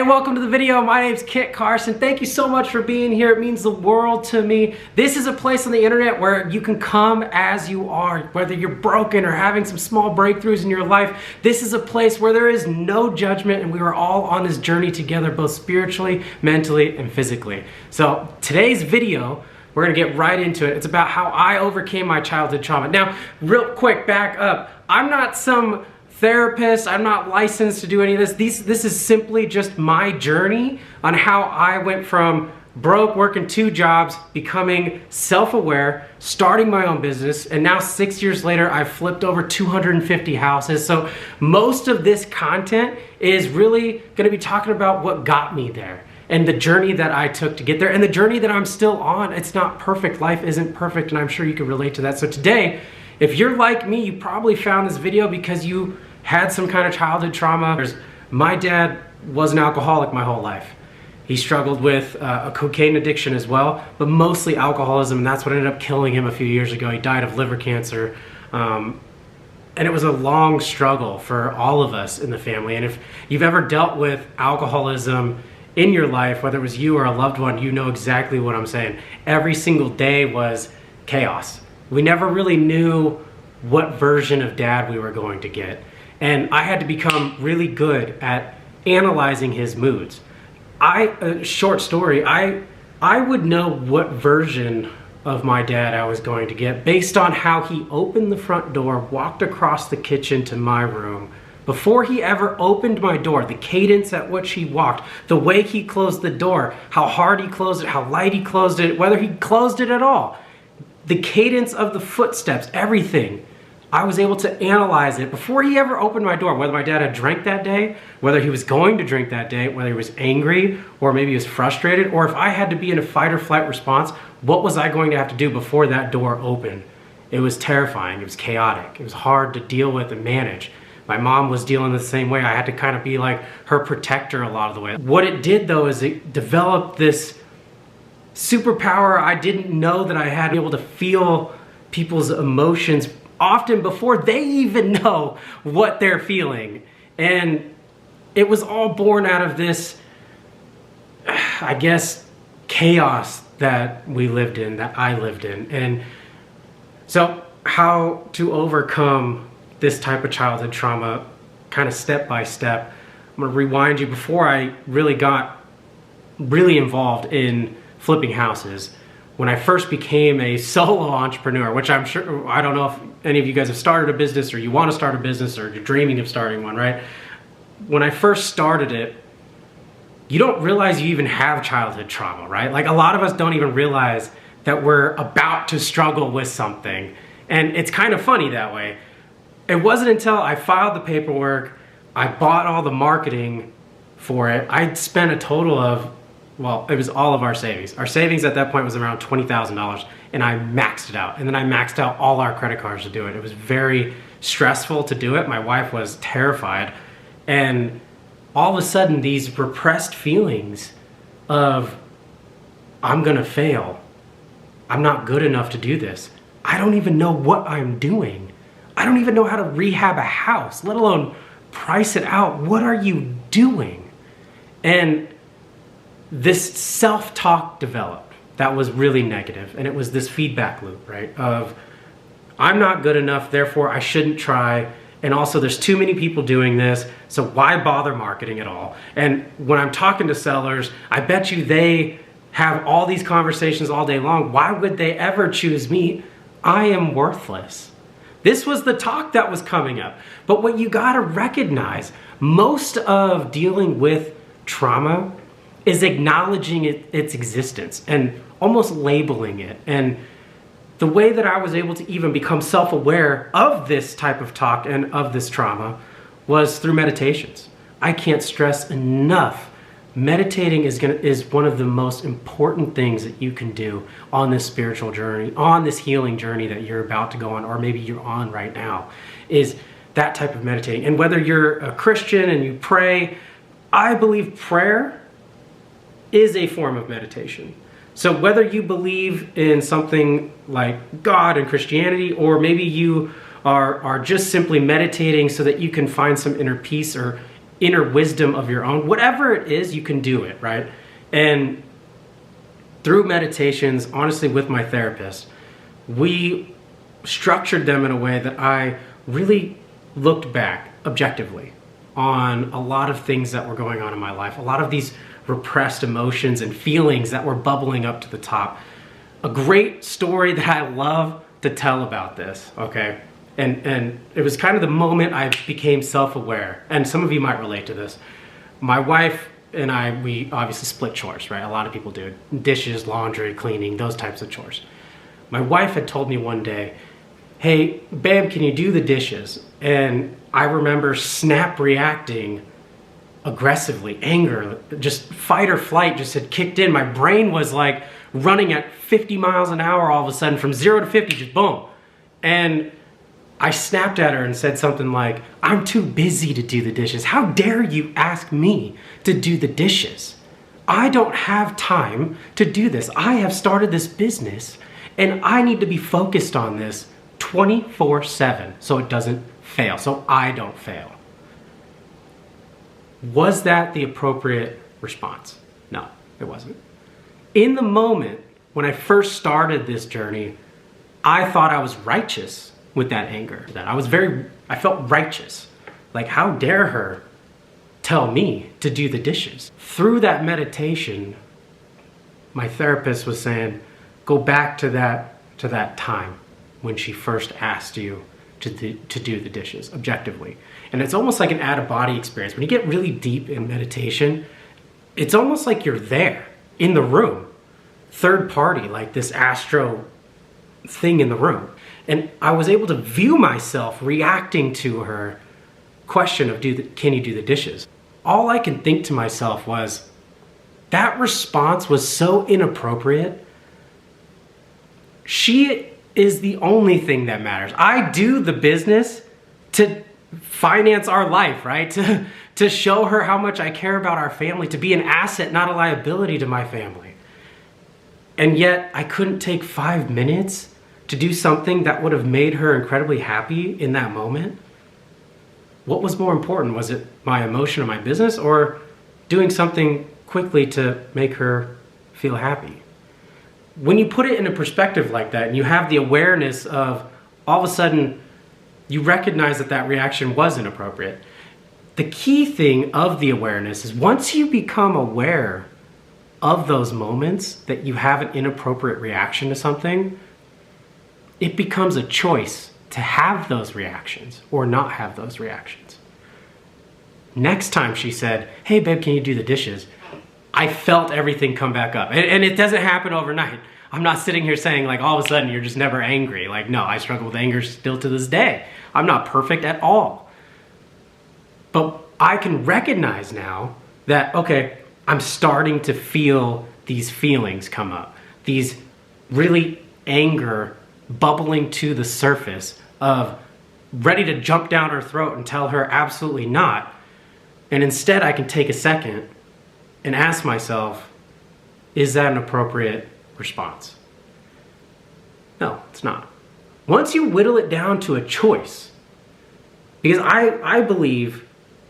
welcome to the video. My name's Kit Carson. Thank you so much for being here. It means the world to me. This is a place on the internet where you can come as you are, whether you're broken or having some small breakthroughs in your life. This is a place where there is no judgment and we are all on this journey together, both spiritually, mentally, and physically. So today's video, we're gonna get right into it. It's about how I overcame my childhood trauma. Now, real quick, back up. I'm not some therapist, I'm not licensed to do any of this. This is simply just my journey on how I went from broke, working 2 jobs, becoming self-aware, starting my own business, and now 6 years later, I've flipped over 250 houses. So most of this content is really gonna be talking about what got me there and the journey that I took to get there and the journey that I'm still on. It's not perfect, life isn't perfect, and I'm sure you can relate to that. So today, if you're like me, you probably found this video because you had some kind of childhood trauma. My dad was an alcoholic my whole life. He struggled with a cocaine addiction as well, but mostly alcoholism, and that's what ended up killing him a few years ago. He died of liver cancer, and it was a long struggle for all of us in the family. And if you've ever dealt with alcoholism in your life, whether it was you or a loved one, you know exactly what I'm saying. Every single day was chaos. We never really knew what version of dad we were going to get. And I had to become really good at analyzing his moods. Short story, I would know what version of my dad I was going to get based on how he opened the front door, walked across the kitchen to my room. Before he ever opened my door, the cadence at which he walked, the way he closed the door, how hard he closed it, how light he closed it, whether he closed it at all. The cadence of the footsteps, everything. I was able to analyze it before he ever opened my door, whether my dad had drank that day, whether he was going to drink that day, whether he was angry, or maybe he was frustrated, or if I had to be in a fight or flight response, what was I going to have to do before that door opened? It was terrifying, it was chaotic, it was hard to deal with and manage. My mom was dealing the same way. I had to kind of be like her protector a lot of the way. What it did though is it developed this superpower I didn't know that I had, to be able to feel people's emotions often before they even know what they're feeling. And it was all born out of this, I guess, chaos that we lived in, that I lived in. And so how to overcome this type of childhood trauma, kind of step by step. I'm gonna rewind you before I really got involved in flipping houses. When I first became a solo entrepreneur, which I'm sure, I don't know if any of you guys have started a business or you want to start a business or you're dreaming of starting one, right? When I first started it, you don't realize you even have childhood trauma, right? Like a lot of us don't even realize that we're about to struggle with something. And it's kind of funny that way. It wasn't until I filed the paperwork, I bought all the marketing for it, I spent a total of, well, it was all of our savings. Our savings at that point was around $20,000, and I maxed it out. And then I maxed out all our credit cards to do it. It was very stressful to do it. My wife was terrified. And all of a sudden, these repressed feelings of, I'm gonna fail. I'm not good enough to do this. I don't even know what I'm doing. I don't even know how to rehab a house, let alone price it out. What are you doing? And this self-talk developed that was really negative, and it was this feedback loop, right? Of, I'm not good enough, therefore I shouldn't try, and also there's too many people doing this, so why bother marketing at all? And when I'm talking to sellers, I bet you they have all these conversations all day long. Why would they ever choose me? I am worthless. This was the talk that was coming up. But what you gotta recognize, most of dealing with trauma is acknowledging its existence and almost labeling it. And the way that I was able to even become self-aware of this type of talk and of this trauma was through meditations. I can't stress enough, meditating is one of the most important things that you can do on this spiritual journey, on this healing journey that you're about to go on, or maybe you're on right now, is that type of meditating. And whether you're a Christian and you pray, I believe prayer is a form of meditation. So whether you believe in something like God and Christianity, or maybe you are just simply meditating so that you can find some inner peace or inner wisdom of your own. Whatever it is, you can do it, right? And through meditations, honestly, with my therapist, we structured them in a way that I really looked back objectively on a lot of things that were going on in my life, a lot of these repressed emotions and feelings that were bubbling up to the top. A great story that I love to tell about this, okay? And it was kind of the moment I became self-aware, and some of you might relate to this. My wife and I, we obviously split chores, right? A lot of people do. Dishes, laundry, cleaning, those types of chores. My wife had told me one day, hey, babe, can you do the dishes? And I remember snap reacting aggressively, anger, just fight or flight just had kicked in. My brain was like running at 50 miles an hour all of a sudden, from 0 to 50, just boom. And I snapped at her and said something like, I'm too busy to do the dishes. How dare you ask me to do the dishes? I don't have time to do this. I have started this business and I need to be focused on this 24/7 so it doesn't fail, so I don't fail. Was that the appropriate response? No, it wasn't. In the moment when I first started this journey, I thought I was righteous with that anger. I felt righteous. Like, how dare her tell me to do the dishes? Through that meditation, my therapist was saying, go back to that time when she first asked you to do the dishes objectively. And it's almost like an out-of-body experience. When you get really deep in meditation, it's almost like you're there in the room, third party, like this astro thing in the room. And I was able to view myself reacting to her question of can you do the dishes? All I can think to myself was, that response was so inappropriate. She is the only thing that matters. I do the business to finance our life, right? To show her how much I care about our family, to be an asset, not a liability to my family. And yet I couldn't take 5 minutes to do something that would have made her incredibly happy in that moment. What was more important? Was it my emotion or my business, or doing something quickly to make her feel happy? When you put it in a perspective like that, and you have the awareness of, all of a sudden, you recognize that reaction was inappropriate. The key thing of the awareness is, once you become aware of those moments that you have an inappropriate reaction to something, it becomes a choice to have those reactions or not have those reactions. Next time she said, hey babe, can you do the dishes? I felt everything come back up. And it doesn't happen overnight. I'm not sitting here saying like all of a sudden you're just never angry. Like, no, I struggle with anger still to this day. I'm not perfect at all. But I can recognize now that, okay, I'm starting to feel these feelings come up. These really anger bubbling to the surface of ready to jump down her throat and tell her absolutely not. And instead I can take a second and ask myself, is that an appropriate response? No, it's not. Once you whittle it down to a choice, because I believe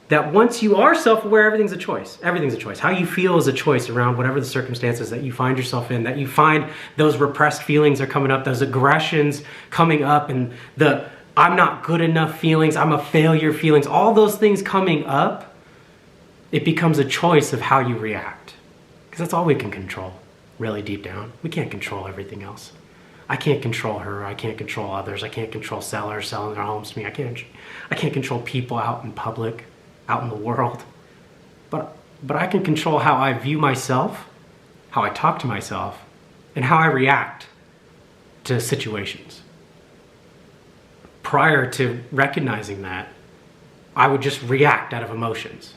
that once you are self-aware, everything's a choice. Everything's a choice. How you feel is a choice around whatever the circumstances that you find yourself in, that you find those repressed feelings are coming up, those aggressions coming up, and the I'm not good enough feelings, I'm a failure feelings, all those things coming up. It becomes a choice of how you react. Because that's all we can control, really deep down. We can't control everything else. I can't control her, I can't control others, I can't control sellers selling their homes to me, I can't control people out in public, out in the world. But I can control how I view myself, how I talk to myself, and how I react to situations. Prior to recognizing that, I would just react out of emotions.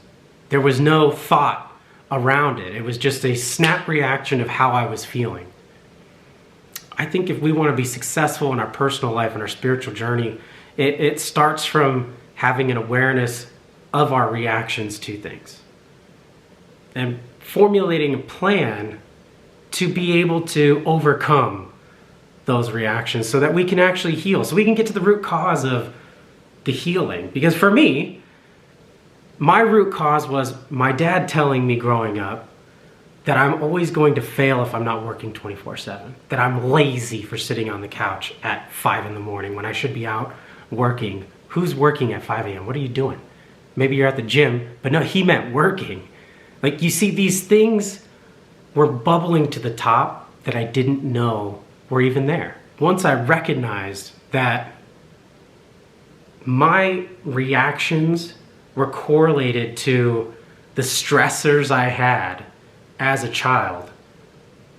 There was no thought around it. It was just a snap reaction of how I was feeling. I think if we want to be successful in our personal life and our spiritual journey, it starts from having an awareness of our reactions to things and formulating a plan to be able to overcome those reactions so that we can actually heal, so we can get to the root cause of the healing. Because for me, My root cause was my dad telling me growing up that I'm always going to fail if I'm not working 24/7. That I'm lazy for sitting on the couch at 5 in the morning when I should be out working. Who's working at 5 a.m.? What are you doing? Maybe you're at the gym, but no, he meant working. Like, you see, these things were bubbling to the top that I didn't know were even there. Once I recognized that my reactions were correlated to the stressors I had as a child,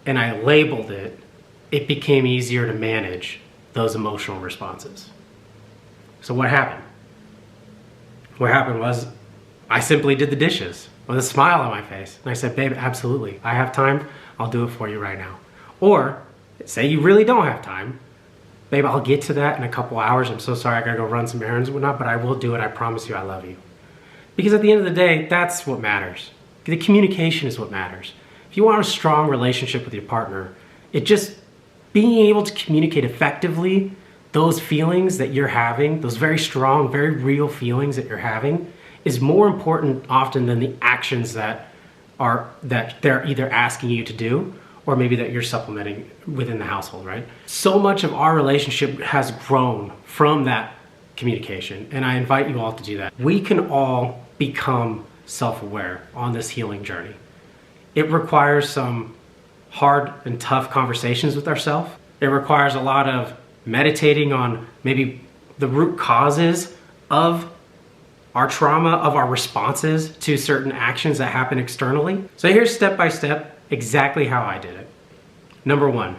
and I labeled it, it became easier to manage those emotional responses. So what happened? What happened was I simply did the dishes with a smile on my face. And I said, babe, absolutely. I have time. I'll do it for you right now. Or say you really don't have time. Babe, I'll get to that in a couple hours. I'm so sorry. I got to go run some errands and whatnot, but I will do it. I promise you I love you. Because at the end of the day, that's what matters. The communication is what matters. If you want a strong relationship with your partner, it just being able to communicate effectively those feelings that you're having, those very strong, very real feelings that you're having, is more important often than the actions that they're either asking you to do or maybe that you're supplementing within the household, right? So much of our relationship has grown from that communication, and I invite you all to do that. We can all become self-aware on this healing journey. It requires some hard and tough conversations with ourselves. It requires a lot of meditating on maybe the root causes of our trauma, of our responses to certain actions that happen externally. So here's step by step exactly how I did it. Number one,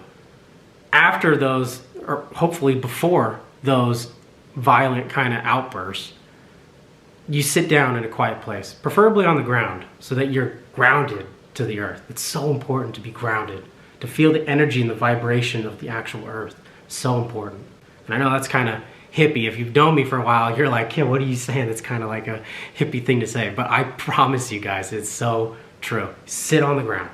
after those, or hopefully before those violent kind of outbursts, you sit down in a quiet place, preferably on the ground, so that you're grounded to the earth. It's so important to be grounded, to feel the energy and the vibration of the actual earth. So important. And I know that's kind of hippie. If you've known me for a while, you're like, Kit, what are you saying? It's kind of like a hippie thing to say, but I promise you guys, it's so true. Sit on the ground.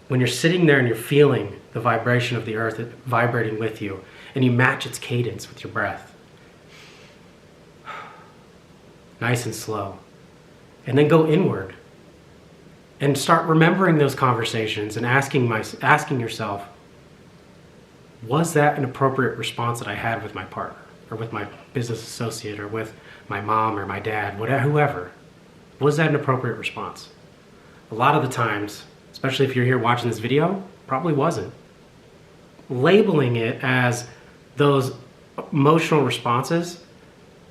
When you're sitting there and you're feeling the vibration of the earth vibrating with you, and you match its cadence with your breath, nice and slow, and then go inward and start remembering those conversations and asking yourself, was that an appropriate response that I had with my partner or with my business associate or with my mom or my dad, whatever, whoever? Was that an appropriate response? A lot of the times, especially if you're here watching this video, probably wasn't. Labeling it as those emotional responses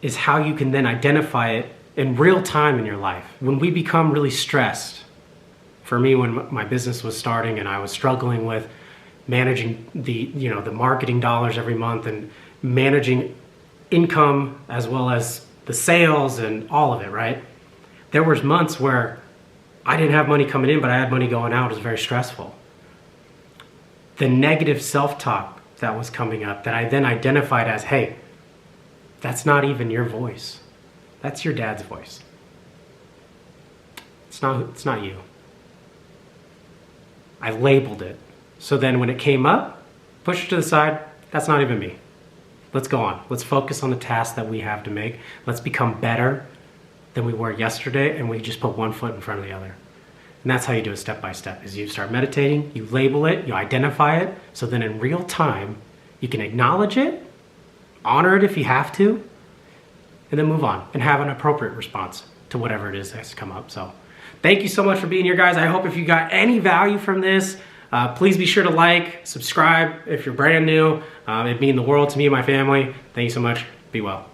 is how you can then identify it in real time in your life. When we become really stressed, for me, when my business was starting and I was struggling with managing the marketing dollars every month and managing income as well as the sales and all of it, right? There was months where I didn't have money coming in, but I had money going out. It was very stressful. The negative self-talk that was coming up that I then identified as, hey, that's not even your voice. That's your dad's voice. It's not you. I labeled it. So then when it came up, push it to the side, that's not even me. Let's go on. Let's focus on the task that we have to make. Let's become better than we were yesterday, and we just put one foot in front of the other. And that's how you do it step by step, is you start meditating, you label it, you identify it, so then in real time, you can acknowledge it, honor it if you have to, and then move on and have an appropriate response to whatever it is that's come up. So thank you so much for being here, guys. I hope if you got any value from this, please be sure to like, subscribe if you're brand new. It'd mean the world to me and my family. Thank you so much. Be well.